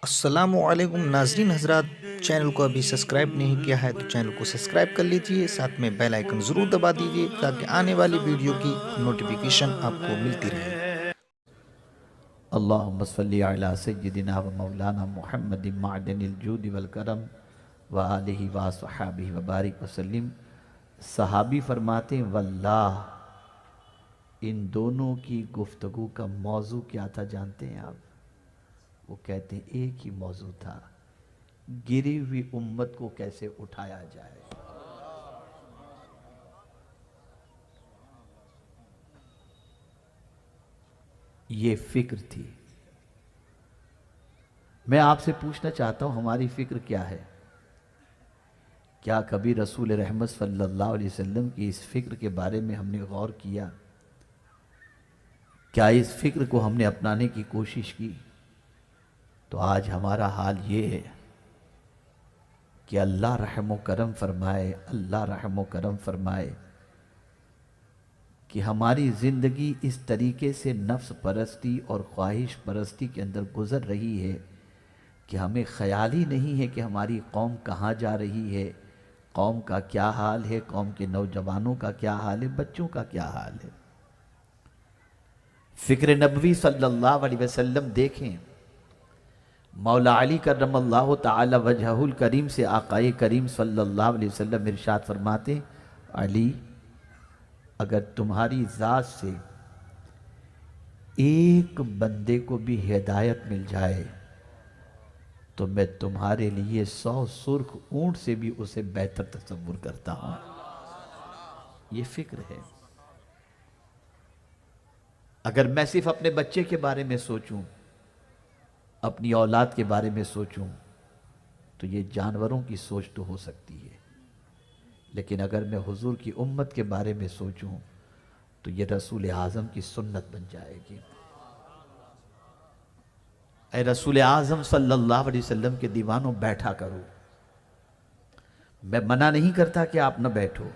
السلام علیکم ناظرین حضرات، چینل کو ابھی سبسکرائب نہیں کیا ہے تو چینل کو سبسکرائب کر لیجئے، ساتھ میں بیل آئیکن ضرور دبا دیجئے تاکہ آنے والی ویڈیو کی نوٹیفیکیشن آپ کو ملتی رہے۔ اللہم صلی علی سیدنا و مولانا محمد معدن الجود والکرم و آلہ و صحابہ وبارک وسلم۔ صحابی فرماتے ہیں واللہ ان دونوں کی گفتگو کا موضوع کیا تھا جانتے ہیں آپ؟ وہ کہتے ہیں ایک ہی موضوع تھا، گری ہوئی امت کو کیسے اٹھایا جائے۔ یہ فکر تھی۔ میں آپ سے پوچھنا چاہتا ہوں ہماری فکر کیا ہے؟ کیا کبھی رسول رحمت صلی اللہ علیہ وسلم کی اس فکر کے بارے میں ہم نے غور کیا؟ کیا اس فکر کو ہم نے اپنانے کی کوشش کی؟ تو آج ہمارا حال یہ ہے کہ اللہ رحم و کرم فرمائے، اللہ رحم و کرم فرمائے کہ ہماری زندگی اس طریقے سے نفس پرستی اور خواہش پرستی کے اندر گزر رہی ہے کہ ہمیں خیال ہی نہیں ہے کہ ہماری قوم کہاں جا رہی ہے، قوم کا کیا حال ہے، قوم کے نوجوانوں کا کیا حال ہے، بچوں کا کیا حال ہے۔ فکر نبوی صلی اللہ علیہ وسلم دیکھیں، مولا علی کرم اللہ تعالی وجہہ الکریم سے آقائے کریم صلی اللہ علیہ وسلم ارشاد فرماتے، علی اگر تمہاری ذات سے ایک بندے کو بھی ہدایت مل جائے تو میں تمہارے لیے 100 سرخ اونٹ سے بھی اسے بہتر تصور کرتا ہوں۔ یہ فکر ہے۔ اگر میں صرف اپنے بچے کے بارے میں سوچوں، اپنی اولاد کے بارے میں سوچوں تو یہ جانوروں کی سوچ تو ہو سکتی ہے، لیکن اگر میں حضور کی امت کے بارے میں سوچوں تو یہ رسول اعظم کی سنت بن جائے گی۔ اے رسول اعظم صلی اللہ علیہ وسلم کے دیوانوں بیٹھا کرو۔ میں منع نہیں کرتا کہ آپ نہ بیٹھو،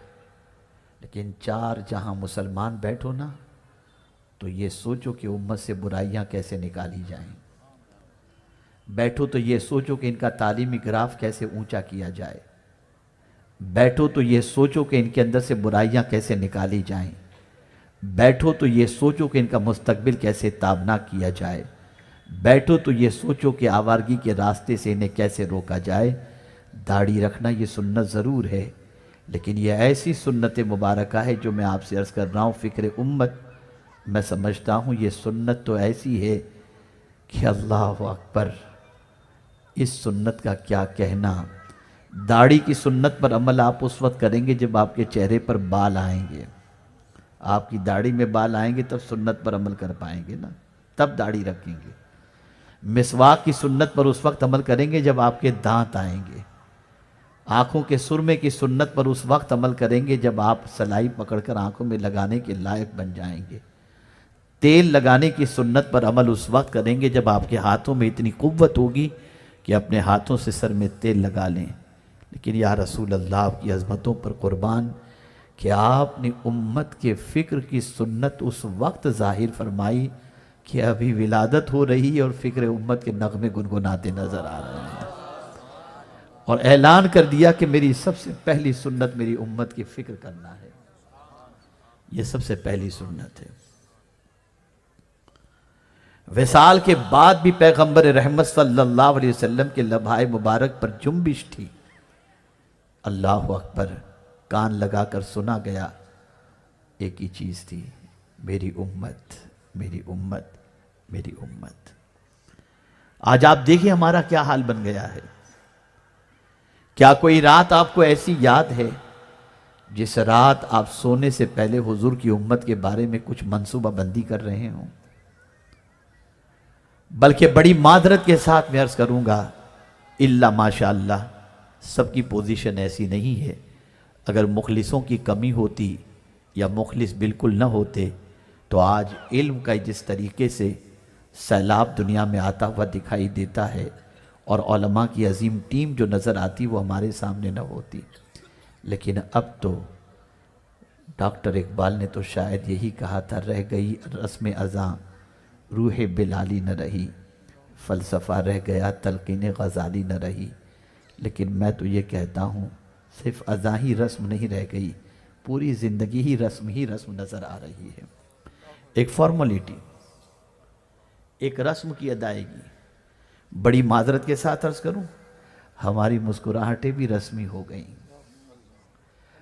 لیکن 4 جہاں مسلمان بیٹھو نا تو یہ سوچو کہ امت سے برائیاں کیسے نکالی جائیں۔ بیٹھو تو یہ سوچو کہ ان کا تعلیمی گراف کیسے اونچا کیا جائے۔ بیٹھو تو یہ سوچو کہ ان کے اندر سے برائیاں کیسے نکالی جائیں۔ بیٹھو تو یہ سوچو کہ ان کا مستقبل کیسے تابناک کیا جائے۔ بیٹھو تو یہ سوچو کہ آوارگی کے راستے سے انہیں کیسے روکا جائے۔ داڑھی رکھنا یہ سنت ضرور ہے، لیکن یہ ایسی سنت مبارکہ ہے جو میں آپ سے عرض کر رہا ہوں، فکر امت میں سمجھتا ہوں یہ سنت تو ایسی ہے کہ اللہ اکبر، اس سنت کا کیا کہنا۔ داڑھی کی سنت پر عمل آپ اس وقت کریں گے جب آپ کے چہرے پر بال آئیں گے۔ آپ کی داڑھی میں بال آئیں گے تب سنت پر عمل کر پائیں گے نا، تب داڑھی رکھیں گے۔ مسواک کی سنت پر اس وقت عمل کریں گے جب آپ کے دانت آئیں گے۔ آنکھوں کے سرمے کی سنت پر اس وقت عمل کریں گے جب آپ سلائی پکڑ کر آنکھوں میں لگانے کے لائق بن جائیں گے۔ تیل لگانے کی سنت پر عمل اس وقت کریں گے جب آپ کے ہاتھوں میں اتنی قوت ہوگی کہ اپنے ہاتھوں سے سر میں تیل لگا لیں۔ لیکن یا رسول اللہ آپ کی عظمتوں پر قربان کہ آپ نے امت کے فکر کی سنت اس وقت ظاہر فرمائی کہ ابھی ولادت ہو رہی ہے اور فکر امت کے نغمے گنگناتے نظر آ رہے ہیں، اور اعلان کر دیا کہ میری سب سے پہلی سنت میری امت کی فکر کرنا ہے۔ یہ سب سے پہلی سنت ہے۔ وصال کے بعد بھی پیغمبر رحمت صلی اللہ علیہ وسلم کے لبھائے مبارک پر جنبش تھی۔ اللہ اکبر، کان لگا کر سنا گیا، ایک ہی چیز تھی، میری امت، میری امت، میری امت۔ آج آپ دیکھیں ہمارا کیا حال بن گیا ہے۔ کیا کوئی رات آپ کو ایسی یاد ہے جس رات آپ سونے سے پہلے حضور کی امت کے بارے میں کچھ منصوبہ بندی کر رہے ہوں؟ بلکہ بڑی معذرت کے ساتھ میں عرض کروں گا، الا ماشاءاللہ سب کی پوزیشن ایسی نہیں ہے۔ اگر مخلصوں کی کمی ہوتی یا مخلص بالکل نہ ہوتے تو آج علم کا جس طریقے سے سیلاب دنیا میں آتا ہوا دکھائی دیتا ہے اور علماء کی عظیم ٹیم جو نظر آتی وہ ہمارے سامنے نہ ہوتی۔ لیکن اب تو ڈاکٹر اقبال نے تو شاید یہی کہا تھا، رہ گئی رسم ازاں روح بلالی نہ رہی، فلسفہ رہ گیا، تلقین غزالی نہ رہی، لیکن میں تو یہ کہتا ہوں صرف اذاں ہی رسم نہیں رہ گئی، پوری زندگی ہی رسم نظر آ رہی ہے۔ ایک فارمولیٹی، ایک رسم کی ادائیگی۔ بڑی معذرت کے ساتھ عرض کروں، ہماری مسکراہٹیں بھی رسمی ہو گئیں،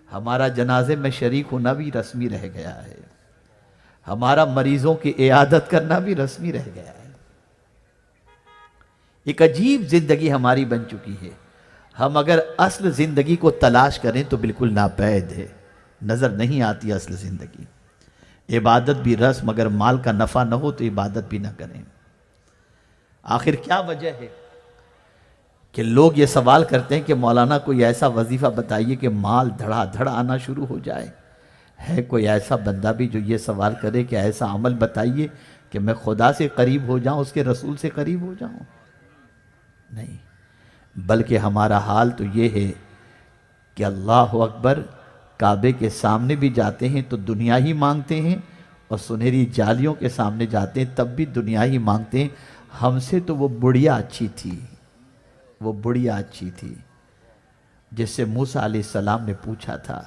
ہمارا جنازے میں شریک ہونا بھی رسمی رہ گیا ہے، ہمارا مریضوں کی عیادت کرنا بھی رسمی رہ گیا ہے۔ ایک عجیب زندگی ہماری بن چکی ہے۔ ہم اگر اصل زندگی کو تلاش کریں تو بالکل ناپید ہے، نظر نہیں آتی اصل زندگی۔ عبادت بھی رسم، اگر مال کا نفع نہ ہو تو عبادت بھی نہ کریں۔ آخر کیا وجہ ہے کہ لوگ یہ سوال کرتے ہیں کہ مولانا کوئی ایسا وظیفہ بتائیے کہ مال دھڑا دھڑ آنا شروع ہو جائے؟ ہے کوئی ایسا بندہ بھی جو یہ سوال کرے کہ ایسا عمل بتائیے کہ میں خدا سے قریب ہو جاؤں، اس کے رسول سے قریب ہو جاؤں؟ نہیں، بلکہ ہمارا حال تو یہ ہے کہ اللہ اکبر، کعبے کے سامنے بھی جاتے ہیں تو دنیا ہی مانگتے ہیں، اور سنہری جالیوں کے سامنے جاتے ہیں تب بھی دنیا ہی مانگتے ہیں۔ ہم سے تو وہ بڑھیا اچھی تھی، وہ بڑھیا اچھی تھی جس سے موسیٰ علیہ السلام نے پوچھا تھا،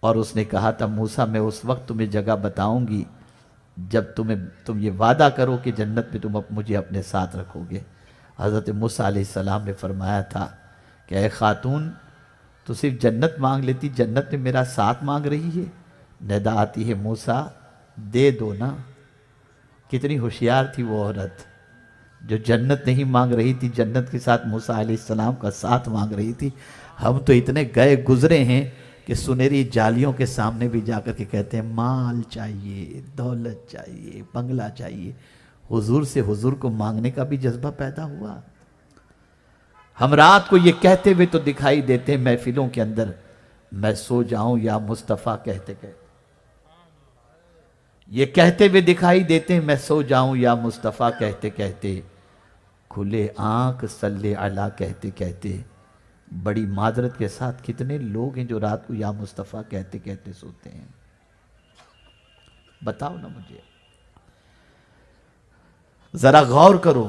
اور اس نے کہا تھا موسیٰ میں اس وقت تمہیں جگہ بتاؤں گی جب تم یہ وعدہ کرو کہ جنت میں تم مجھے اپنے ساتھ رکھو گے۔ حضرت موسیٰ علیہ السلام نے فرمایا تھا کہ اے خاتون، تو صرف جنت مانگ لیتی، جنت میں میرا ساتھ مانگ رہی ہے؟ ندا آتی ہے موسیٰ دے دو نا۔ کتنی ہوشیار تھی وہ عورت جو جنت نہیں مانگ رہی تھی، جنت کے ساتھ موسیٰ علیہ السلام کا ساتھ مانگ رہی تھی۔ ہم تو اتنے گئے گزرے ہیں کہ سنہری جالیوں کے سامنے بھی جا کر کے کہتے ہیں مال چاہیے، دولت چاہیے، بنگلہ چاہیے۔ حضور سے حضور کو مانگنے کا بھی جذبہ پیدا ہوا؟ ہم رات کو یہ کہتے ہوئے تو دکھائی دیتے ہیں محفلوں کے اندر، میں سو جاؤں یا مصطفیٰ کہتے کہتے، یہ کہتے ہوئے دکھائی دیتے ہیں میں سو جاؤں یا مصطفیٰ کہتے کہتے، کھلے آنکھ صلی علی کہتے کہتے۔ بڑی معذرت کے ساتھ کتنے لوگ ہیں جو رات کو یا مصطفیٰ کہتے کہتے سوتے ہیں؟ بتاؤ نا مجھے، ذرا غور کرو۔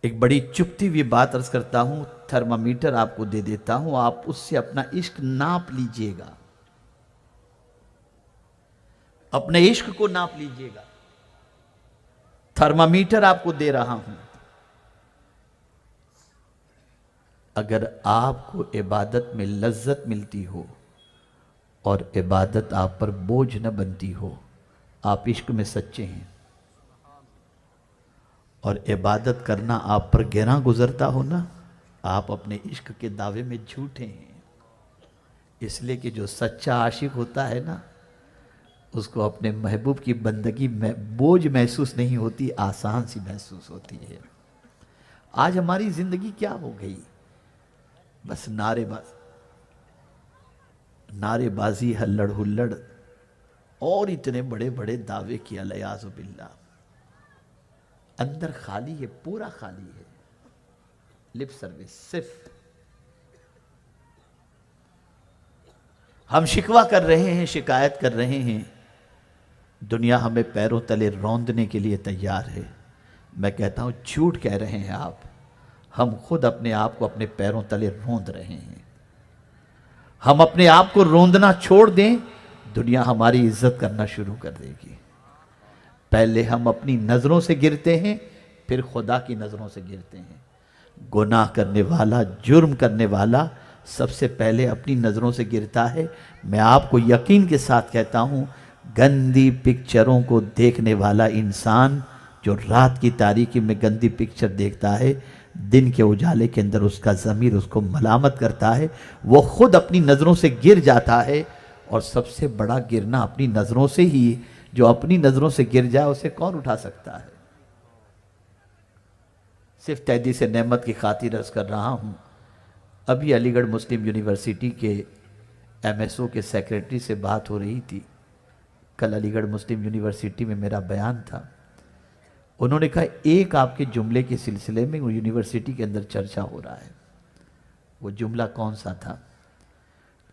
ایک بڑی چپتی ہوئی بات عرض کرتا ہوں، تھرمامیٹر آپ کو دے دیتا ہوں، آپ اس سے اپنا عشق ناپ لیجئے گا، اپنے عشق کو ناپ لیجئے گا۔ تھرمامیٹر آپ کو دے رہا ہوں۔ اگر آپ کو عبادت میں لذت ملتی ہو اور عبادت آپ پر بوجھ نہ بنتی ہو، آپ عشق میں سچے ہیں، اور عبادت کرنا آپ پر گراں گزرتا ہو نا، آپ اپنے عشق کے دعوے میں جھوٹے ہیں۔ اس لیے کہ جو سچا عاشق ہوتا ہے نا، اس کو اپنے محبوب کی بندگی میں بوجھ محسوس نہیں ہوتی، آسان سی محسوس ہوتی ہے۔ آج ہماری زندگی کیا ہو گئی؟ بس نعرے بازی، ہلڑ ہلڑ، اور اتنے بڑے بڑے دعوے کیا، الیاذ باللہ۔ اندر خالی ہے، پورا خالی ہے، لپ سروس صرف۔ ہم شکوہ کر رہے ہیں، شکایت کر رہے ہیں، دنیا ہمیں پیروں تلے روندنے کے لیے تیار ہے۔ میں کہتا ہوں جھوٹ کہہ رہے ہیں آپ، ہم خود اپنے آپ کو اپنے پیروں تلے روند رہے ہیں۔ ہم اپنے آپ کو روندنا چھوڑ دیں، دنیا ہماری عزت کرنا شروع کر دے گی۔ پہلے ہم اپنی نظروں سے گرتے ہیں، پھر خدا کی نظروں سے گرتے ہیں۔ گناہ کرنے والا، جرم کرنے والا سب سے پہلے اپنی نظروں سے گرتا ہے۔ میں آپ کو یقین کے ساتھ کہتا ہوں، گندی پکچروں کو دیکھنے والا انسان جو رات کی تاریکی میں گندی پکچر دیکھتا ہے، دن کے اجالے کے اندر اس کا ضمیر اس کو ملامت کرتا ہے، وہ خود اپنی نظروں سے گر جاتا ہے۔ اور سب سے بڑا گرنا اپنی نظروں سے ہی، جو اپنی نظروں سے گر جائے اسے کون اٹھا سکتا ہے؟ صرف تحدیث نعمت کی خاطر عرض کر رہا ہوں، ابھی علی گڑھ مسلم یونیورسٹی کے ایم ایس او کے سیکریٹری سے بات ہو رہی تھی۔ کل علی گڑھ مسلم یونیورسٹی میں میرا بیان تھا، انہوں نے کہا ایک آپ کے جملے کے سلسلے میں وہ یونیورسٹی کے اندر چرچا ہو رہا ہے۔ وہ جملہ کون سا تھا؟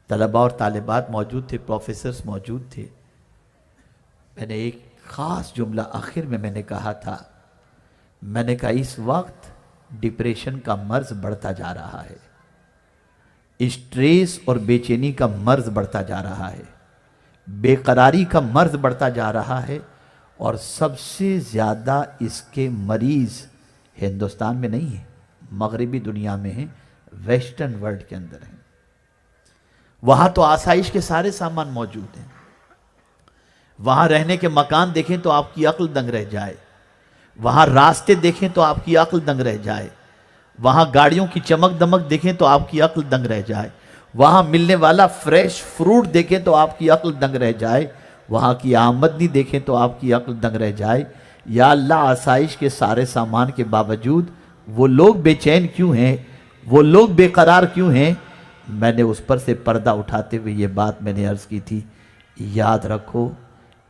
طلباء اور طالبات موجود تھے، پروفیسرز موجود تھے۔ میں نے ایک خاص جملہ آخر میں نے کہا تھا، میں نے کہا اس وقت ڈپریشن کا مرض بڑھتا جا رہا ہے، اسٹریس اور بے چینی کا مرض بڑھتا جا رہا ہے، بے قراری کا مرض بڑھتا جا رہا ہے، اور سب سے زیادہ اس کے مریض ہندوستان میں نہیں ہیں، مغربی دنیا میں ہیں، ویسٹرن ورلڈ کے اندر ہیں۔ وہاں تو آسائش کے سارے سامان موجود ہیں، وہاں رہنے کے مکان دیکھیں تو آپ کی عقل دنگ رہ جائے، وہاں راستے دیکھیں تو آپ کی عقل دنگ رہ جائے، وہاں گاڑیوں کی چمک دمک دیکھیں تو آپ کی عقل دنگ رہ جائے، وہاں ملنے والا فریش فروٹ دیکھیں تو آپ کی عقل دنگ رہ جائے، وہاں کی آمدنی دیکھیں تو آپ کی عقل دنگ رہ جائے۔ یا اللہ، آسائش کے سارے سامان کے باوجود وہ لوگ بے چین کیوں ہیں، وہ لوگ بے قرار کیوں ہیں؟ میں نے اس پر سے پردہ اٹھاتے ہوئے یہ بات میں نے عرض کی تھی، یاد رکھو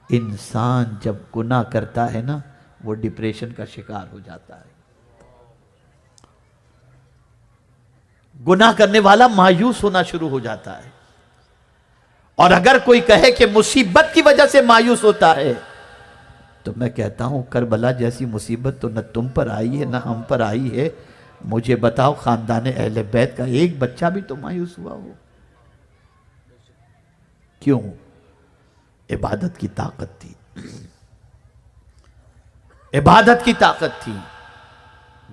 انسان جب گناہ کرتا ہے نا وہ ڈپریشن کا شکار ہو جاتا ہے۔ گناہ کرنے والا مایوس ہونا شروع ہو جاتا ہے، اور اگر کوئی کہے کہ مصیبت کی وجہ سے مایوس ہوتا ہے تو میں کہتا ہوں کربلا جیسی مصیبت تو نہ تم پر آئی ہے نہ ہم پر آئی ہے، مجھے بتاؤ خاندان اہل بیت کا ایک بچہ بھی تو مایوس ہوا ہو؟ کیوں؟ عبادت کی طاقت تھی، عبادت کی طاقت تھی،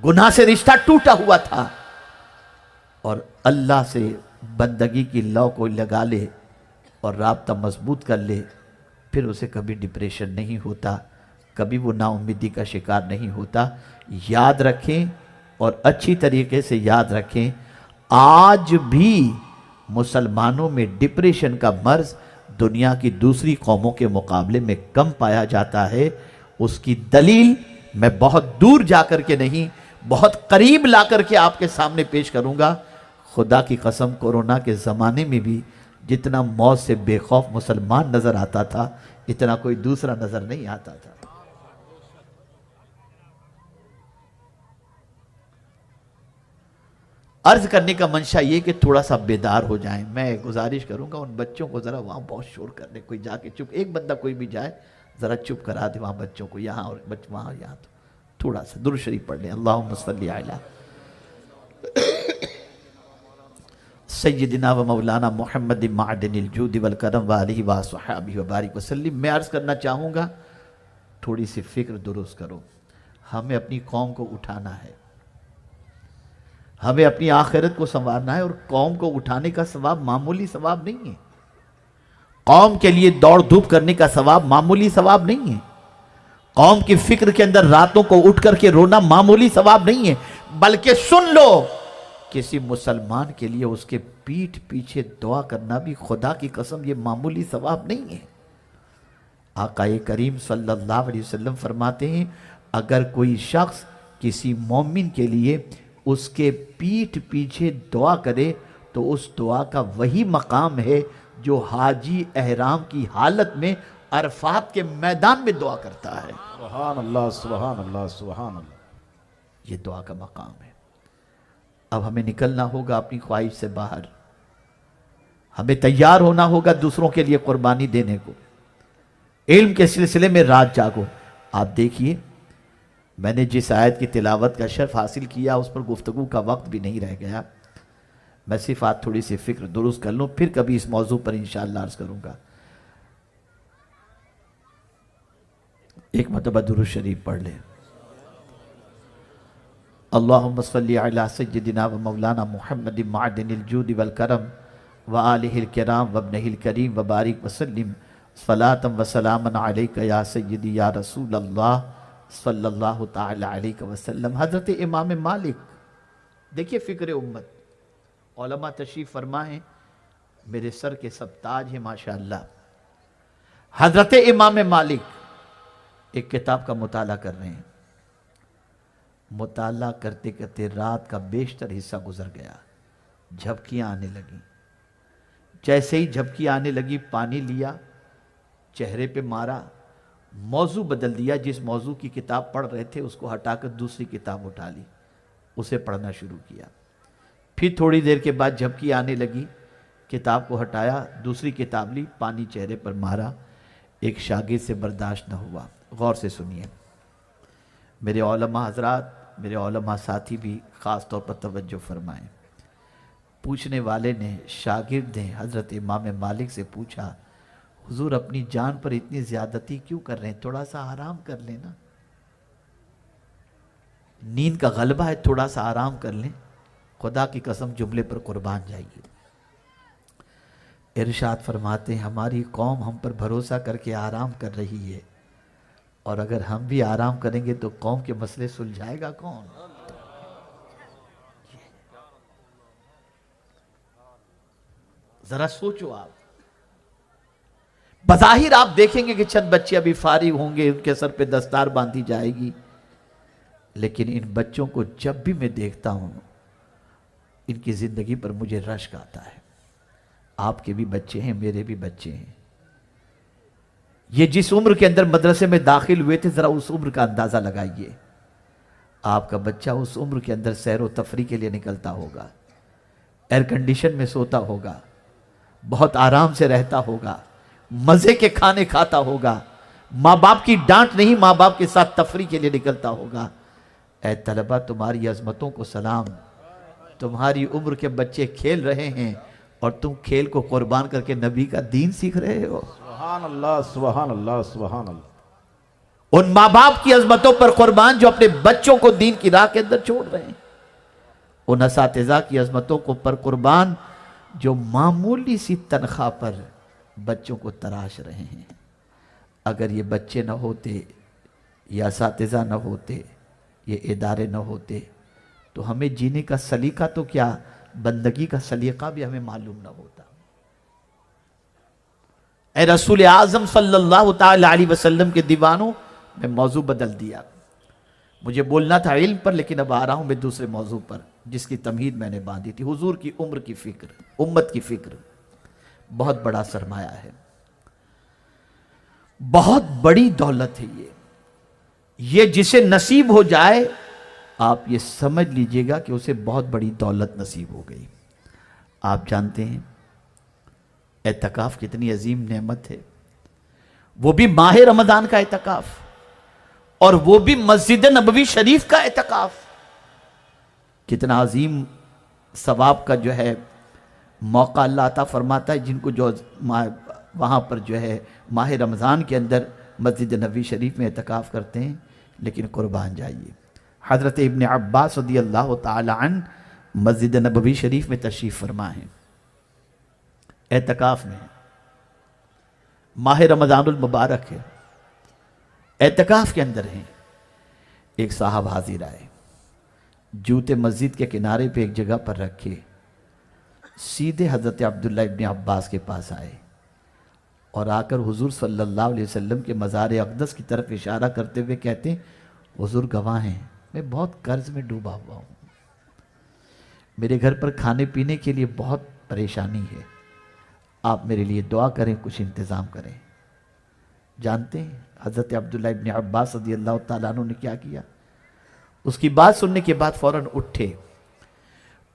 گناہ سے رشتہ ٹوٹا ہوا تھا، اور اللہ سے بندگی کی لو کو لگا لے اور رابطہ مضبوط کر لے، پھر اسے کبھی ڈپریشن نہیں ہوتا، کبھی وہ نا امیدی کا شکار نہیں ہوتا۔ یاد رکھیں اور اچھی طریقے سے یاد رکھیں، آج بھی مسلمانوں میں ڈپریشن کا مرض دنیا کی دوسری قوموں کے مقابلے میں کم پایا جاتا ہے۔ اس کی دلیل میں بہت دور جا کر کے نہیں، بہت قریب لا کر کے آپ کے سامنے پیش کروں گا۔ خدا کی قسم کورونا کے زمانے میں بھی جتنا موت سے بے خوف مسلمان نظر آتا تھا اتنا کوئی دوسرا نظر نہیں آتا تھا۔ عرض کرنے کا منشا یہ کہ تھوڑا سا بیدار ہو جائیں۔ میں گزارش کروں گا ان بچوں کو ذرا وہاں بہت شور کرنے، کوئی جا کے چپ، ایک بندہ کوئی بھی جائے ذرا چپ کرا دے وہاں بچوں کو، یہاں اور وہاں یہاں، تو تھوڑا سا درود شریف پڑھ لیں۔ اللہم صلی علی سیدنا و مولانا محمد معدن الجود والکرم وآلہ وصحبہ وبارک وسلم۔ میں عرض کرنا چاہوں گا تھوڑی سی فکر درست کرو، ہمیں اپنی قوم کو اٹھانا ہے، ہمیں اپنی آخرت کو سنوارنا ہے، اور قوم کو اٹھانے کا ثواب معمولی ثواب نہیں ہے، قوم کے لیے دوڑ دھوپ کرنے کا ثواب معمولی ثواب نہیں ہے، قوم کی فکر کے اندر راتوں کو اٹھ کر کے رونا معمولی ثواب نہیں ہے، بلکہ سن لو کسی مسلمان کے لیے اس کے پیٹھ پیچھے دعا کرنا بھی خدا کی قسم یہ معمولی ثواب نہیں ہے۔ آقا کریم صلی اللہ علیہ وسلم فرماتے ہیں اگر کوئی شخص کسی مومن کے لیے اس کے پیٹھ پیچھے دعا کرے تو اس دعا کا وہی مقام ہے جو حاجی احرام کی حالت میں عرفات کے میدان میں دعا کرتا ہے۔ سبحان اللہ سبحان اللہ سبحان اللہ۔ یہ دعا کا مقام ہے۔ اب ہمیں نکلنا ہوگا اپنی خواہش سے باہر، ہمیں تیار ہونا ہوگا دوسروں کے لیے قربانی دینے کو، علم کے سلسلے میں رات جاگو۔ آپ دیکھیے میں نے جس آیت کی تلاوت کا شرف حاصل کیا اس پر گفتگو کا وقت بھی نہیں رہ گیا، میں صرف آج تھوڑی سی فکر درست کر لوں، پھر کبھی اس موضوع پر انشاءاللہ عرض کروں گا۔ ایک مرتبہ درود شریف پڑھ لیں۔ اللہم صلی علی سیدنا و مولانا محمد معدن الجود والکرم وآلہ الکرام وابنہ الکریم وبارک وسلم صلاة و سلاما علیک یا سیدی یا رسول اللہ صلی اللہ تعالی علیہ وسلم۔ حضرت امام مالک، دیکھیے فکر امت، علماء تشریف فرما ہیں، میرے سر کے سب تاج ہیں ماشاءاللہ۔ حضرت امام مالک ایک کتاب کا مطالعہ کر رہے ہیں، مطالعہ کرتے کرتے رات کا بیشتر حصہ گزر گیا، جھپکیاں آنے لگیں، جیسے ہی جھپکی آنے لگی پانی لیا، چہرے پہ مارا، موضوع بدل دیا، جس موضوع کی کتاب پڑھ رہے تھے اس کو ہٹا کر دوسری کتاب اٹھا لی، اسے پڑھنا شروع کیا۔ پھر تھوڑی دیر کے بعد جھپکی آنے لگی، کتاب کو ہٹایا، دوسری کتاب لی، پانی چہرے پر مارا، ایک شاگرد سے برداشت نہ ہوا. غور سے سنیے میرے علماء حضرات، میرے علماء ساتھی بھی خاص طور پر توجہ فرمائیں. پوچھنے والے نے، شاگرد نے حضرت امام مالک سے پوچھا حضور اپنی جان پر اتنی زیادتی کیوں کر رہے ہیں؟ تھوڑا سا آرام کر لینا، نیند کا غلبہ ہے، تھوڑا سا آرام کر لیں. خدا کی قسم جملے پر قربان جائیے. ارشاد فرماتے ہیں ہماری قوم ہم پر بھروسہ کر کے آرام کر رہی ہے، اور اگر ہم بھی آرام کریں گے تو قوم کے مسئلے سلجھائے گا کون؟ ذرا سوچو آپ. بظاہر آپ دیکھیں گے کہ چند بچے ابھی فارغ ہوں گے، ان کے سر پہ دستار باندھی جائے گی، لیکن ان بچوں کو جب بھی میں دیکھتا ہوں ان کی زندگی پر مجھے رشک آتا ہے. آپ کے بھی بچے ہیں، میرے بھی بچے ہیں. یہ جس عمر کے اندر مدرسے میں داخل ہوئے تھے ذرا اس عمر کا اندازہ لگائیے. آپ کا بچہ اس عمر کے اندر سیر و تفریح کے لیے نکلتا ہوگا، ایئر کنڈیشن میں سوتا ہوگا، بہت آرام سے رہتا ہوگا، مزے کے کھانے کھاتا ہوگا، ماں باپ کی ڈانٹ نہیں، ماں باپ کے ساتھ تفریح کے لیے نکلتا ہوگا. اے طلبہ تمہاری عظمتوں کو سلام. تمہاری عمر کے بچے کھیل رہے ہیں اور تم کھیل کو قربان کر کے نبی کا دین سیکھ رہے ہو. سبحان اللہ سبحان اللہ سبحان اللہ. ان ماں باپ کی عظمتوں پر قربان جو اپنے بچوں کو دین کی راہ کے اندر چھوڑ رہے ہیں. ان اساتذہ کی عظمتوں کو پر قربان جو معمولی سی تنخواہ پر بچوں کو تراش رہے ہیں. اگر یہ بچے نہ ہوتے، یہ اساتذہ نہ ہوتے، یہ ادارے نہ ہوتے تو ہمیں جینے کا سلیقہ تو کیا، بندگی کا سلیقہ بھی ہمیں معلوم نہ ہوتا. اے رسول اعظم صلی اللہ تعالی علیہ وسلم کے دیوانوں، میں موضوع بدل دیا. مجھے بولنا تھا علم پر، لیکن اب آ رہا ہوں میں دوسرے موضوع پر جس کی تمہید میں نے باندھی تھی. حضور کی عمر کی فکر، امت کی فکر بہت بڑا سرمایہ ہے، بہت بڑی دولت ہے. یہ جسے نصیب ہو جائے آپ یہ سمجھ لیجئے گا کہ اسے بہت بڑی دولت نصیب ہو گئی. آپ جانتے ہیں اعتکاف کتنی عظیم نعمت ہے، وہ بھی ماہ رمضان کا اعتکاف، اور وہ بھی مسجد نبوی شریف کا اعتکاف. کتنا عظیم ثواب کا جو ہے موقع اللہ عطا فرماتا ہے جن کو جو وہاں پر جو ہے ماہ رمضان کے اندر مسجد نبوی شریف میں اعتکاف کرتے ہیں. لیکن قربان جائیے، حضرت ابن عباس رضی اللہ تعالی عنہ مسجد نبوی شریف میں تشریف فرما ہیں، اعتکاف میں، ماہ رمضان المبارک ہے، اعتکاف کے اندر ہیں. ایک صاحب حاضر آئے، جوتے مسجد کے کنارے پہ ایک جگہ پر رکھے، سیدھے حضرت عبداللہ ابن عباس کے پاس آئے اور آ کر حضور صلی اللہ علیہ وسلم کے مزار اقدس کی طرف اشارہ کرتے ہوئے کہتے ہیں حضور گواہ ہیں میں بہت قرض میں ڈوبا ہوا ہوں، میرے گھر پر کھانے پینے کے لیے بہت پریشانی ہے، آپ میرے لیے دعا کریں، کچھ انتظام کریں. جانتے ہیں حضرت عبداللہ ابن عباس رضی اللہ تعالیٰ عنہ نے کیا کیا؟ اس کی بات سننے کے بعد فوراً اٹھے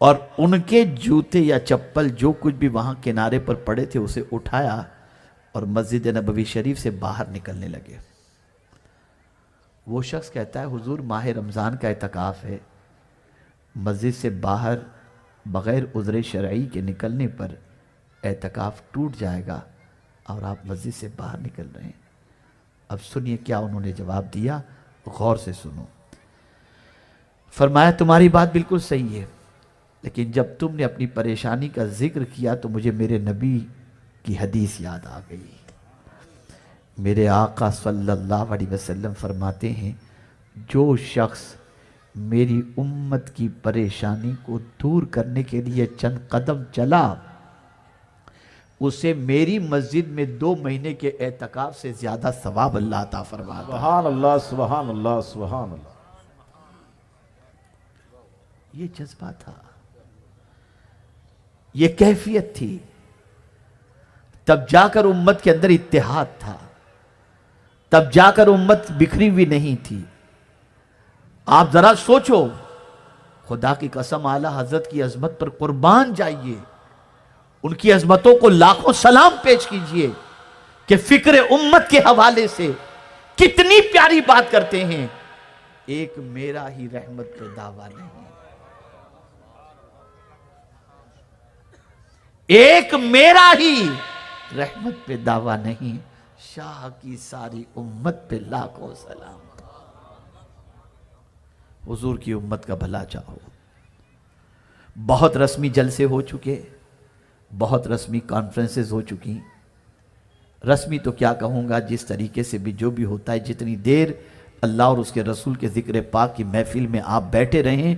اور ان کے جوتے یا چپل جو کچھ بھی وہاں کنارے پر پڑے تھے اسے اٹھایا اور مسجد نبوی شریف سے باہر نکلنے لگے. وہ شخص کہتا ہے حضور ماہ رمضان کا اعتکاف ہے، مسجد سے باہر بغیر عذر شرعی کے نکلنے پر اعتکاف ٹوٹ جائے گا اور آپ مسجد سے باہر نکل رہے ہیں. اب سنیے کیا انہوں نے جواب دیا، غور سے سنو. فرمایا تمہاری بات بالکل صحیح ہے، لیکن جب تم نے اپنی پریشانی کا ذکر کیا تو مجھے میرے نبی کی حدیث یاد آ گئی. میرے آقا صلی اللہ علیہ وسلم فرماتے ہیں جو شخص میری امت کی پریشانی کو دور کرنے کے لیے چند قدم چلا اسے میری مسجد میں 2 مہینے کے اعتکاف سے زیادہ ثواب اللہ عطا فرماتا ہے. سبحان اللہ سبحان اللہ سبحان اللہ. یہ جذبہ تھا، یہ کیفیت تھی، تب جا کر امت کے اندر اتحاد تھا، تب جا کر امت بکھری ہوئی نہیں تھی. آپ ذرا سوچو، خدا کی قسم اعلیٰ حضرت کی عظمت پر قربان جائیے، ان کی عظمتوں کو لاکھوں سلام پیش کیجئے کہ فکر امت کے حوالے سے کتنی پیاری بات کرتے ہیں، ایک میرا ہی رحمت پہ دعویٰ نہیں، ایک میرا ہی رحمت پہ دعویٰ نہیں، شاہ کی ساری امت پہ لاکھوں سلام۔ حضور کی امت کا بھلا چاہو۔ بہت رسمی جلسے ہو چکے، بہت رسمی کانفرنسز ہو چکی، رسمی تو کیا کہوں گا، جس طریقے سے بھی جو بھی ہوتا ہے، جتنی دیر اللہ اور اس کے رسول کے ذکر پاک کی محفل میں آپ بیٹھے رہیں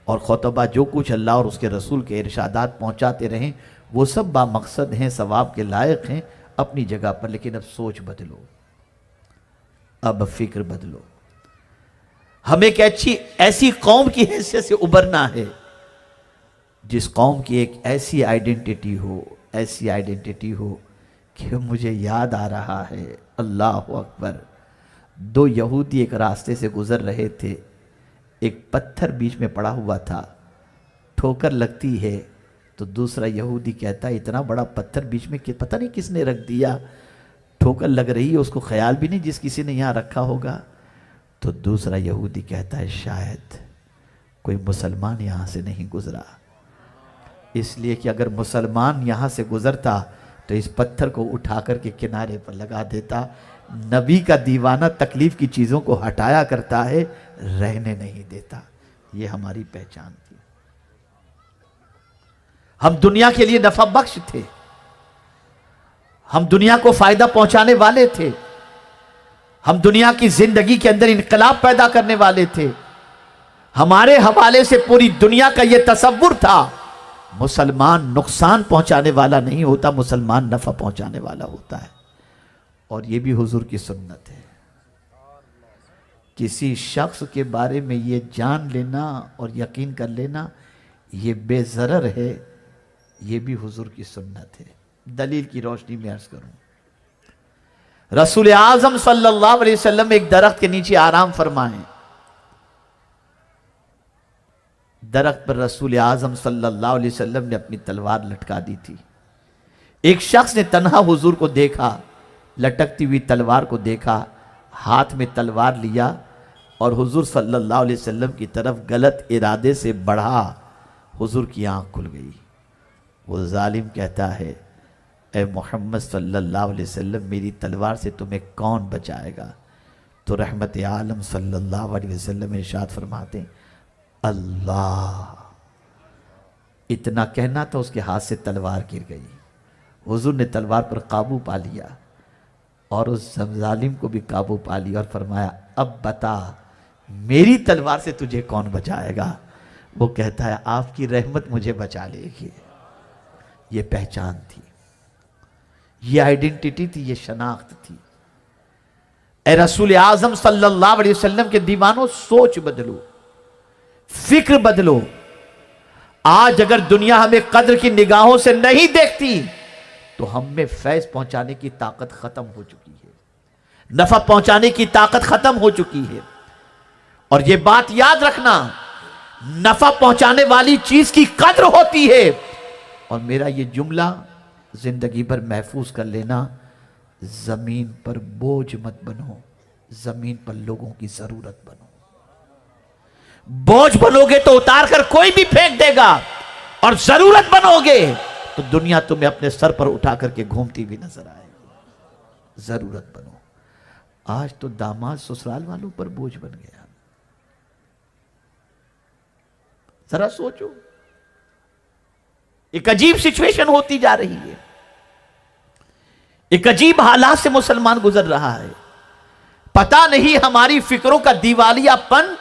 اور خطبہ جو کچھ اللہ اور اس کے رسول کے ارشادات پہنچاتے رہیں، وہ سب بامقصد ہیں، ثواب کے لائق ہیں اپنی جگہ پر، لیکن اب سوچ بدلو، اب فکر بدلو۔ ہمیں ایک ایسی قوم کی حیثیت سے ابھرنا ہے جس قوم کی ایک ایسی آئیڈینٹی ہو کہ مجھے یاد آ رہا ہے، اللہ اکبر، دو یہودی ایک راستے سے گزر رہے تھے، ایک پتھر بیچ میں پڑا ہوا تھا، ٹھوکر لگتی ہے تو دوسرا یہودی کہتا ہے اتنا بڑا پتھر بیچ میں پتہ نہیں کس نے رکھ دیا، ٹھوکر لگ رہی ہے، اس کو خیال بھی نہیں جس کسی نے یہاں رکھا ہوگا، تو دوسرا یہودی کہتا ہے شاید کوئی مسلمان یہاں سے نہیں گزرا، اس لیے کہ اگر مسلمان یہاں سے گزرتا تو اس پتھر کو اٹھا کر کے کنارے پر لگا دیتا۔ نبی کا دیوانہ تکلیف کی چیزوں کو ہٹایا کرتا ہے، رہنے نہیں دیتا۔ یہ ہماری پہچان تھی۔ ہم دنیا کے لیے نفع بخش تھے، ہم دنیا کو فائدہ پہنچانے والے تھے، ہم دنیا کی زندگی کے اندر انقلاب پیدا کرنے والے تھے۔ ہمارے حوالے سے پوری دنیا کا یہ تصور تھا، مسلمان نقصان پہنچانے والا نہیں ہوتا، مسلمان نفع پہنچانے والا ہوتا ہے۔ اور یہ بھی حضور کی سنت ہے۔ کسی شخص کے بارے میں یہ جان لینا اور یقین کر لینا یہ بے ضرر ہے، یہ بھی حضور کی سنت ہے۔ دلیل کی روشنی میں عرض کروں، رسول اعظم صلی اللہ علیہ وسلم ایک درخت کے نیچے آرام فرمائیں، درخت پر رسول اعظم صلی اللہ علیہ وسلم نے اپنی تلوار لٹکا دی تھی۔ ایک شخص نے تنہا حضور کو دیکھا، لٹکتی ہوئی تلوار کو دیکھا، ہاتھ میں تلوار لیا اور حضور صلی اللہ علیہ وسلم کی طرف غلط ارادے سے بڑھا، حضور کی آنکھ کھل گئی۔ وہ ظالم کہتا ہے اے محمد صلی اللہ علیہ وسلم، میری تلوار سے تمہیں کون بچائے گا؟ تو رحمت عالم صلی اللہ علیہ وسلم ارشاد فرماتے ہیں اللہ، اتنا کہنا تھا اس کے ہاتھ سے تلوار گر گئی۔ حضور نے تلوار پر قابو پا لیا اور اس ظالم کو بھی قابو پا لیا اور فرمایا اب بتا میری تلوار سے تجھے کون بچائے گا؟ وہ کہتا ہے آپ کی رحمت مجھے بچا لے گی۔ یہ پہچان تھی، یہ آئیڈینٹی تھی، یہ شناخت تھی۔ اے رسول اعظم صلی اللہ علیہ وسلم کے دیوانوں، سوچ بدلو، فکر بدلو۔ آج اگر دنیا ہمیں قدر کی نگاہوں سے نہیں دیکھتی تو ہم میں فیض پہنچانے کی طاقت ختم ہو چکی ہے، نفع پہنچانے کی طاقت ختم ہو چکی ہے۔ اور یہ بات یاد رکھنا، نفع پہنچانے والی چیز کی قدر ہوتی ہے۔ اور میرا یہ جملہ زندگی بھر محفوظ کر لینا، زمین پر بوجھ مت بنو، زمین پر لوگوں کی ضرورت بنو۔ بوجھ بنو گے تو اتار کر کوئی بھی پھینک دے گا، اور ضرورت بنو گے تو دنیا تمہیں اپنے سر پر اٹھا کر کے گھومتی بھی نظر آئے گی۔ ضرورت بنو۔ آج تو داماد سسرال والوں پر بوجھ بن گیا۔ ذرا سوچو، ایک عجیب سچویشن ہوتی جا رہی ہے، ایک عجیب حالات سے مسلمان گزر رہا ہے۔ پتہ نہیں ہماری فکروں کا دیوالیہ پن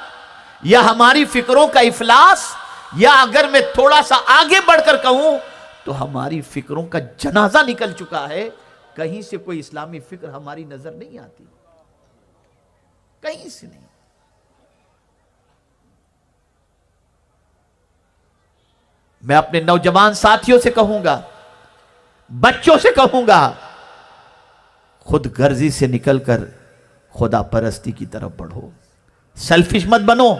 یا ہماری فکروں کا افلاس، یا اگر میں تھوڑا سا آگے بڑھ کر کہوں تو ہماری فکروں کا جنازہ نکل چکا ہے۔ کہیں سے کوئی اسلامی فکر ہماری نظر نہیں آتی، کہیں سے نہیں۔ میں اپنے نوجوان ساتھیوں سے کہوں گا، بچوں سے کہوں گا، خود غرضی سے نکل کر خدا پرستی کی طرف بڑھو۔ سیلفش مت بنو،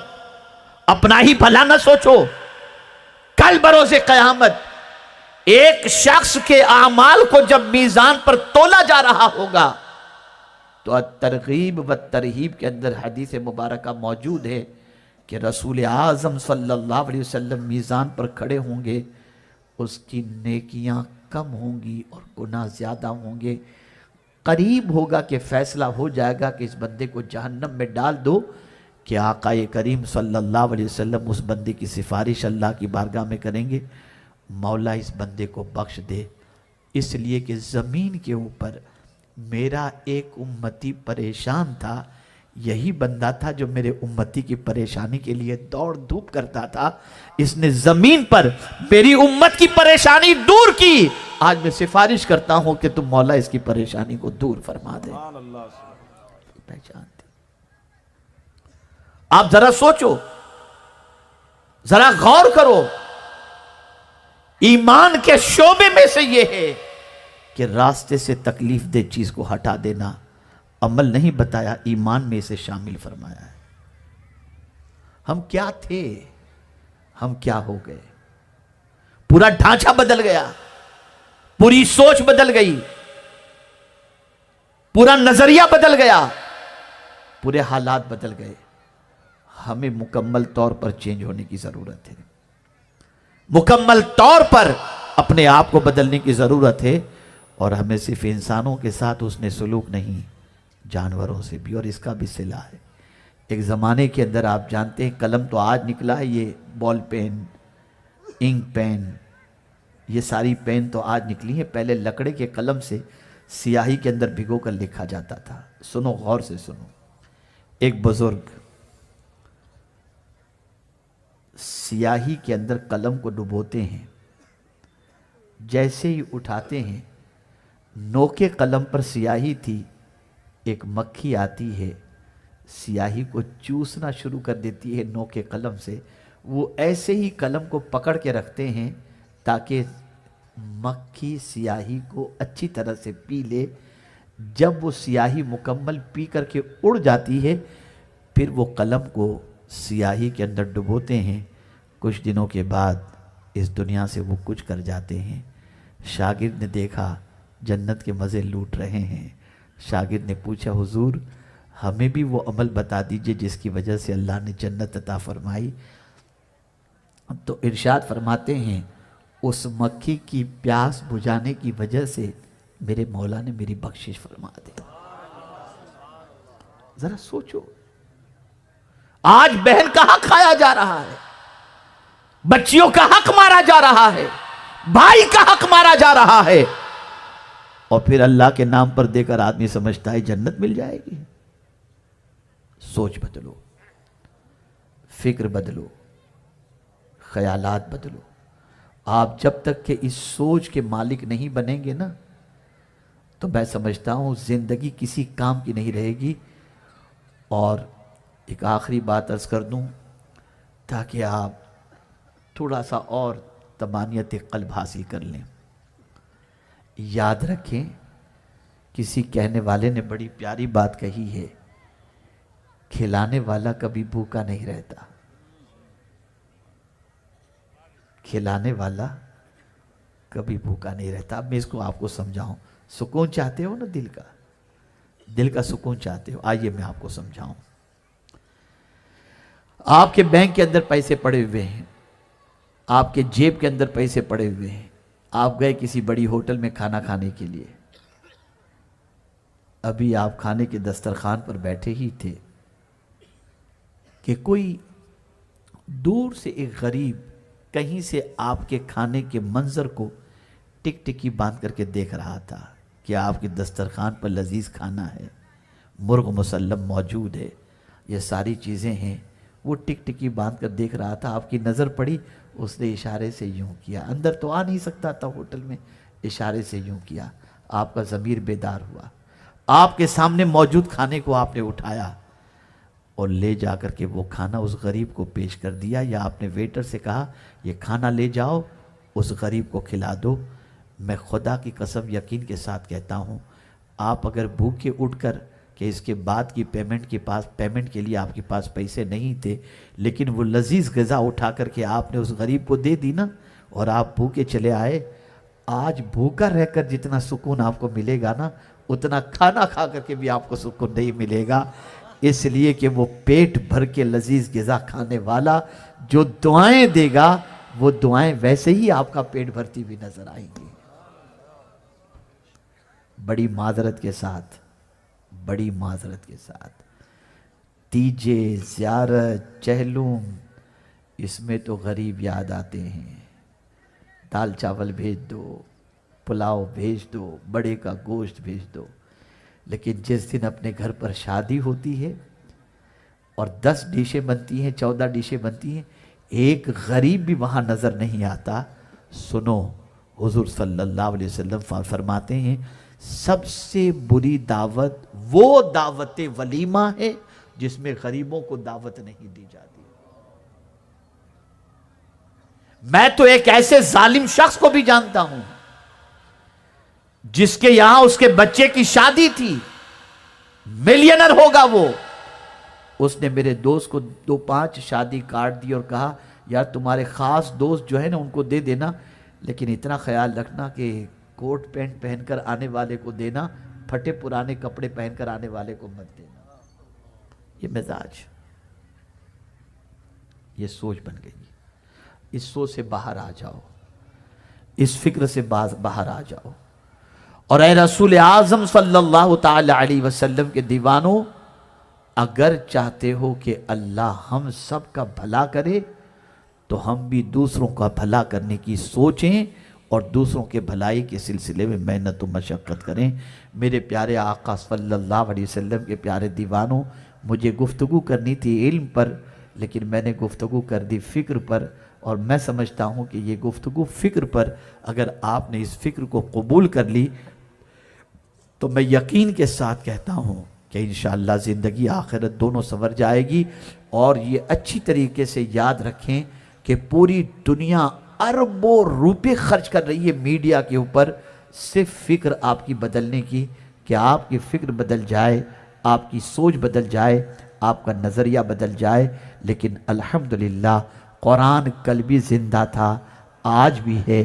اپنا ہی بھلا نہ سوچو۔ کل بروز قیامت ایک شخص کے اعمال کو جب میزان پر تولا جا رہا ہوگا تو ترغیب و ترہیب کے اندر حدیث مبارکہ موجود ہے کہ رسول اعظم صلی اللہ علیہ وسلم میزان پر کھڑے ہوں گے، اس کی نیکیاں کم ہوں گی اور گناہ زیادہ ہوں گے. قریب ہوگا کہ فیصلہ ہو جائے گا کہ اس بندے کو جہنم میں ڈال دو، کہ آقا کریم صلی اللہ علیہ وسلم اس بندے کی سفارش اللہ کی بارگاہ میں کریں گے، مولا اس بندے کو بخش دے، اس لیے کہ زمین کے اوپر میرا ایک امتی پریشان تھا، یہی بندہ تھا جو میرے امتی کی پریشانی کے لیے دوڑ دھوپ کرتا تھا، اس نے زمین پر میری امت کی پریشانی دور کی. آج میں سفارش کرتا ہوں کہ تم مولا اس کی پریشانی کو دور فرما دے. پہچان تھی. آپ ذرا سوچو، ذرا غور کرو، ایمان کے شعبے میں سے یہ ہے کہ راستے سے تکلیف دہ چیز کو ہٹا دینا. عمل نہیں بتایا، ایمان میں اسے شامل فرمایا ہے. ہم کیا تھے، ہم کیا ہو گئے. پورا ڈھانچہ بدل گیا، پوری سوچ بدل گئی، پورا نظریہ بدل گیا، پورے حالات بدل گئے. ہمیں مکمل طور پر چینج ہونے کی ضرورت ہے، مکمل طور پر اپنے آپ کو بدلنے کی ضرورت ہے. اور ہمیں صرف انسانوں کے ساتھ حسن سلوک نہیں، جانوروں سے بھی، اور اس کا بھی صلہ ہے. ایک زمانے کے اندر آپ جانتے ہیں قلم تو آج نکلا ہے، یہ بال پین، انک پین، یہ ساری پین تو آج نکلی ہیں. پہلے لکڑے کے قلم سے سیاہی کے اندر بھگو کر لکھا جاتا تھا. سنو، غور سے سنو. ایک بزرگ سیاہی کے اندر قلم کو ڈبوتے ہیں، جیسے ہی اٹھاتے ہیں نوکے قلم پر سیاہی تھی، ایک مکھی آتی ہے، سیاہی کو چوسنا شروع کر دیتی ہے نوکے قلم سے. وہ ایسے ہی قلم کو پکڑ کے رکھتے ہیں تاکہ مکھی سیاہی کو اچھی طرح سے پی لے. جب وہ سیاہی مکمل پی کر کے اڑ جاتی ہے، پھر وہ قلم کو سیاہی کے اندر ڈبوتے ہیں. کچھ دنوں کے بعد اس دنیا سے وہ کچھ کر جاتے ہیں. شاگرد نے دیکھا جنت کے مزے لوٹ رہے ہیں. شاگرد نے پوچھا حضور ہمیں بھی وہ عمل بتا دیجئے جس کی وجہ سے اللہ نے جنت عطا فرمائی. تو ارشاد فرماتے ہیں اس مکھی کی پیاس بجھانے کی وجہ سے میرے مولا نے میری بخشش فرما دی. ذرا سوچو، آج بہن کا حق کھایا جا رہا ہے، بچیوں کا حق مارا جا رہا ہے، بھائی کا حق مارا جا رہا ہے، اور پھر اللہ کے نام پر دے کر آدمی سمجھتا ہے جنت مل جائے گی. سوچ بدلو، فکر بدلو، خیالات بدلو. آپ جب تک کہ اس سوچ کے مالک نہیں بنیں گے نا، تو میں سمجھتا ہوں زندگی کسی کام کی نہیں رہے گی. اور ایک آخری بات عرض کر دوں تاکہ آپ تھوڑا سا اور طمانینت قلب حاصل کر لیں. یاد رکھیں، کسی کہنے والے نے بڑی پیاری بات کہی ہے، کھلانے والا کبھی بھوکا نہیں رہتا. کھلانے والا کبھی بھوکا نہیں رہتا. اب میں اس کو آپ کو سمجھاؤں. سکون چاہتے ہو نا، دل کا سکون چاہتے ہو، آئیے میں آپ کو سمجھاؤں. آپ کے بینک کے اندر پیسے پڑے ہوئے ہیں، آپ کے جیب کے اندر پیسے پڑے ہوئے ہیں، آپ گئے کسی بڑی ہوٹل میں کھانا کھانے کے لیے. ابھی آپ کھانے کے دسترخوان پر بیٹھے ہی تھے کہ کوئی دور سے ایک غریب کہیں سے آپ کے کھانے کے منظر کو ٹک ٹکی باندھ کر کے دیکھ رہا تھا کہ آپ کے دسترخوان پر لذیذ کھانا ہے، مرغ مسلم موجود ہے، یہ ساری چیزیں ہیں. وہ ٹک ٹکی باندھ کر دیکھ رہا تھا. آپ کی نظر پڑی، اس نے اشارے سے یوں کیا. اندر تو آ نہیں سکتا تھا ہوٹل میں، اشارے سے یوں کیا. آپ کا ضمیر بیدار ہوا. آپ کے سامنے موجود کھانے کو آپ نے اٹھایا اور لے جا کر کے وہ کھانا اس غریب کو پیش کر دیا. یا آپ نے ویٹر سے کہا یہ کھانا لے جاؤ، اس غریب کو کھلا دو. میں خدا کی قسم یقین کے ساتھ کہتا ہوں، آپ اگر بھوکے اٹھ کر کہ اس کے بعد کی پیمنٹ کے لیے آپ کے پاس پیسے نہیں تھے، لیکن وہ لذیذ غذا اٹھا کر کے آپ نے اس غریب کو دے دی نا، اور آپ بھوکے چلے آئے، آج بھوکا رہ کر جتنا سکون آپ کو ملے گا نا، اتنا کھانا کھا کر کے بھی آپ کو سکون نہیں ملے گا، اس لیے کہ وہ پیٹ بھر کے لذیذ غذا کھانے والا جو دعائیں دے گا، وہ دعائیں ویسے ہی آپ کا پیٹ بھرتی بھی نظر آئیں گی۔ بڑی معذرت کے ساتھ، بڑی معذرت کے ساتھ، تیجے، زیارت، چہلم، اس میں تو غریب یاد آتے ہیں۔ دال چاول بھیج دو، پلاؤ بھیج دو، بڑے کا گوشت بھیج دو، لیکن جس دن اپنے گھر پر شادی ہوتی ہے اور 10 ڈشیں بنتی ہیں، 14 ڈشیں بنتی ہیں، ایک غریب بھی وہاں نظر نہیں آتا۔ سنو، حضور صلی اللہ علیہ وسلم فرماتے ہیں سب سے بری دعوت وہ دعوت ولیمہ ہے جس میں غریبوں کو دعوت نہیں دی جاتی۔ میں تو ایک ایسے ظالم شخص کو بھی جانتا ہوں جس کے یہاں اس کے بچے کی شادی تھی، ملینر ہوگا وہ، اس نے میرے دوست کو 2-5 شادی کارڈ دی اور کہا یار تمہارے خاص دوست جو ہے نا ان کو دے دینا، لیکن اتنا خیال رکھنا کہ کوٹ پینٹ پہن کر آنے والے کو دینا، پھٹے پرانے کپڑے پہن کر آنے والے کو مت دینا۔ یہ مزاج، یہ سوچ بن گئی۔ اس سوچ سے باہر آ جاؤ، اس فکر سے باہر آ جاؤ، اور اے رسول اعظم صلی اللہ تعالی علیہ وسلم کے دیوانوں، اگر چاہتے ہو کہ اللہ ہم سب کا بھلا کرے تو ہم بھی دوسروں کا بھلا کرنے کی سوچیں اور دوسروں کے بھلائی کے سلسلے میں محنت و مشقت کریں۔ میرے پیارے آقا صلی اللہ علیہ وسلم کے پیارے دیوانوں، مجھے گفتگو کرنی تھی علم پر، لیکن میں نے گفتگو کر دی فکر پر، اور میں سمجھتا ہوں کہ یہ گفتگو فکر پر اگر آپ نے اس فکر کو قبول کر لی تو میں یقین کے ساتھ کہتا ہوں کہ انشاءاللہ زندگی آخرت دونوں سنور جائے گی۔ اور یہ اچھی طریقے سے یاد رکھیں کہ پوری دنیا اربوں روپے خرچ کر رہی ہے میڈیا کے اوپر، صرف فکر آپ کی بدلنے کی، کہ آپ کی فکر بدل جائے، آپ کی سوچ بدل جائے، آپ کا نظریہ بدل جائے۔ لیکن الحمدللہ قرآن کل بھی زندہ تھا، آج بھی ہے،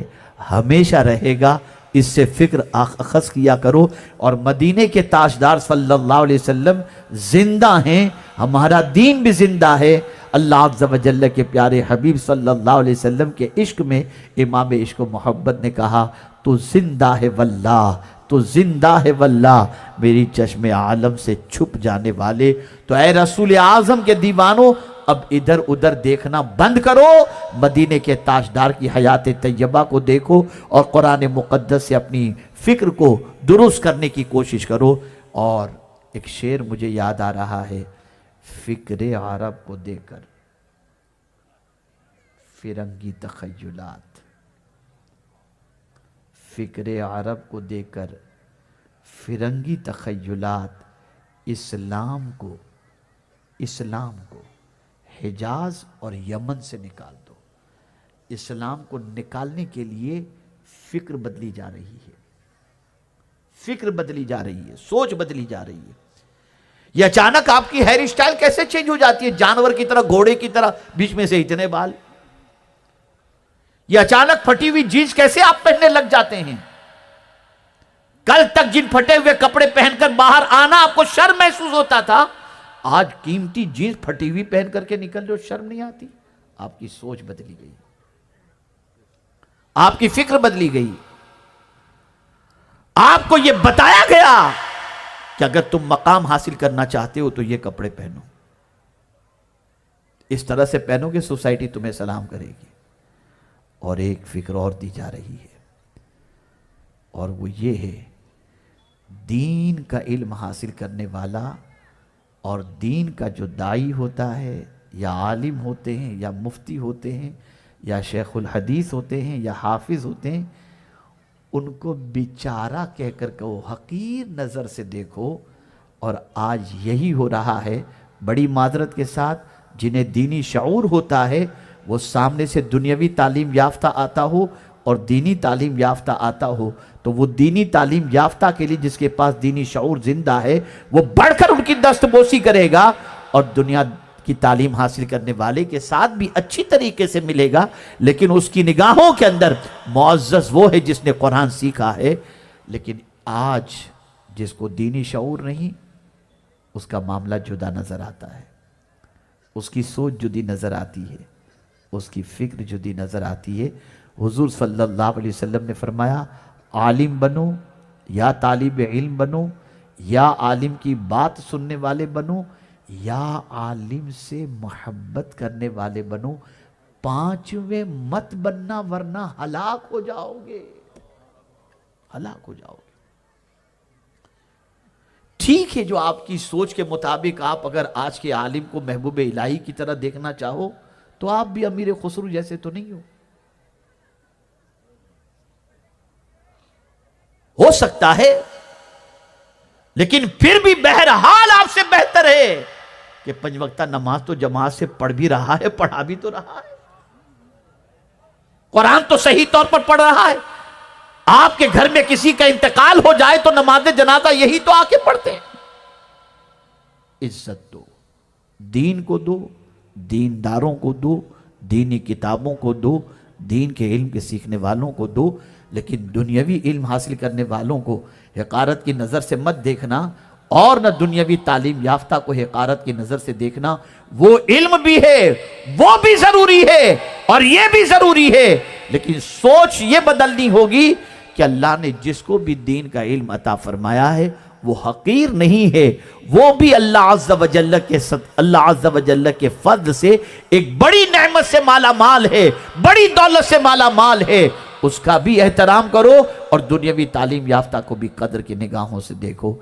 ہمیشہ رہے گا، اس سے فکر اخذ کیا کرو۔ اور مدینے کے تاجدار صلی اللہ علیہ وسلم زندہ ہیں، ہمارا دین بھی زندہ ہے۔ اللہ عز و جل کے پیارے حبیب صلی اللہ علیہ وسلم کے عشق میں امام عشق و محبت نے کہا تو زندہ ہے واللہ، تو زندہ ہے واللہ، میری چشم عالم سے چھپ جانے والے۔ تو اے رسول اعظم کے دیوانوں، اب ادھر ادھر دیکھنا بند کرو، مدینے کے تاجدار کی حیات طیبہ کو دیکھو اور قرآن مقدس سے اپنی فکر کو درست کرنے کی کوشش کرو۔ اور ایک شعر مجھے یاد آ رہا ہے، فکر عرب کو دے کر فرنگی تخیلات، فکر عرب کو دے کر فرنگی تخیلات، اسلام کو حجاز اور یمن سے نکال دو۔ اسلام کو نکالنے کے لیے فکر بدلی جا رہی ہے، فکر بدلی جا رہی ہے، سوچ بدلی جا رہی ہے۔ یہ اچانک آپ کی ہیئر اسٹائل کیسے چینج ہو جاتی ہے، جانور کی طرح، گھوڑے کی طرح، بیچ میں سے اتنے بال؟ یہ اچانک پھٹی ہوئی جینس کیسے آپ پہننے لگ جاتے ہیں؟ کل تک جن پھٹے ہوئے کپڑے پہن کر باہر آنا آپ کو شرم محسوس ہوتا تھا، آج قیمتی جینس پھٹی ہوئی پہن کر کے نکل جو شرم نہیں آتی؟ آپ کی سوچ بدلی گئی، آپ کی فکر بدلی گئی۔ آپ کو یہ بتایا گیا کہ اگر تم مقام حاصل کرنا چاہتے ہو تو یہ کپڑے پہنو، اس طرح سے پہنو کہ سوسائٹی تمہیں سلام کرے گی۔ اور ایک فکر اور دی جا رہی ہے، اور وہ یہ ہے، دین کا علم حاصل کرنے والا اور دین کا جو داعی ہوتا ہے، یا عالم ہوتے ہیں، یا مفتی ہوتے ہیں، یا شیخ الحدیث ہوتے ہیں، یا حافظ ہوتے ہیں، ان کو بیچارہ کہہ کر کہو، حقیر نظر سے دیکھو۔ اور آج یہی ہو رہا ہے، بڑی معذرت کے ساتھ، جنہیں دینی شعور ہوتا ہے وہ سامنے سے دنیاوی تعلیم یافتہ آتا ہو اور دینی تعلیم یافتہ آتا ہو، تو وہ دینی تعلیم یافتہ کے لیے جس کے پاس دینی شعور زندہ ہے وہ بڑھ کر ان کی دست بوسی کرے گا، اور دنیا کی تعلیم حاصل کرنے والے کے ساتھ بھی اچھی طریقے سے ملے گا، لیکن اس کی نگاہوں کے اندر معزز وہ ہے جس نے قرآن سیکھا ہے۔ لیکن آج جس کو دینی شعور نہیں، اس کا معاملہ جدا نظر آتا ہے، اس کی سوچ جدی نظر آتی ہے، اس کی فکر جدی نظر آتی ہے۔ حضور صلی اللہ علیہ وسلم نے فرمایا عالم بنو یا طالب علم بنو یا عالم کی بات سننے والے بنو یا عالم سے محبت کرنے والے بنو، پانچویں مت بننا ورنہ ہلاک ہو جاؤ گے، ہلاک ہو جاؤ گے۔ ٹھیک ہے، جو آپ کی سوچ کے مطابق آپ اگر آج کے عالم کو محبوب الہی کی طرح دیکھنا چاہو تو آپ بھی امیر خسرو جیسے تو نہیں ہو سکتا ہے، لیکن پھر بھی بہرحال آپ سے بہتر ہے کہ 5 وقتہ نماز تو جماعت سے پڑھ بھی رہا ہے، پڑھا بھی تو رہا ہے، قرآن تو صحیح طور پر پڑھ رہا ہے۔ آپ کے گھر میں کسی کا انتقال ہو جائے تو نماز جنازہ یہی تو آ کے پڑھتے ہیں۔ عزت دو، دین کو دو، دینداروں کو دو، دینی کتابوں کو دو، دین کے علم کے سیکھنے والوں کو دو، لیکن دنیاوی علم حاصل کرنے والوں کو حقارت کی نظر سے مت دیکھنا، اور نہ دنیاوی تعلیم یافتہ کو حقارت کی نظر سے دیکھنا۔ وہ علم بھی ہے، وہ بھی ضروری ہے، اور یہ بھی ضروری ہے، لیکن سوچ یہ بدلنی ہوگی کہ اللہ نے جس کو بھی دین کا علم عطا فرمایا ہے وہ حقیر نہیں ہے، وہ بھی اللہ عز و جل کے فضل سے ایک بڑی نعمت سے مالا مال ہے، بڑی دولت سے مالا مال ہے، اس کا بھی احترام کرو اور دنیاوی تعلیم یافتہ کو بھی قدر کی نگاہوں سے دیکھو۔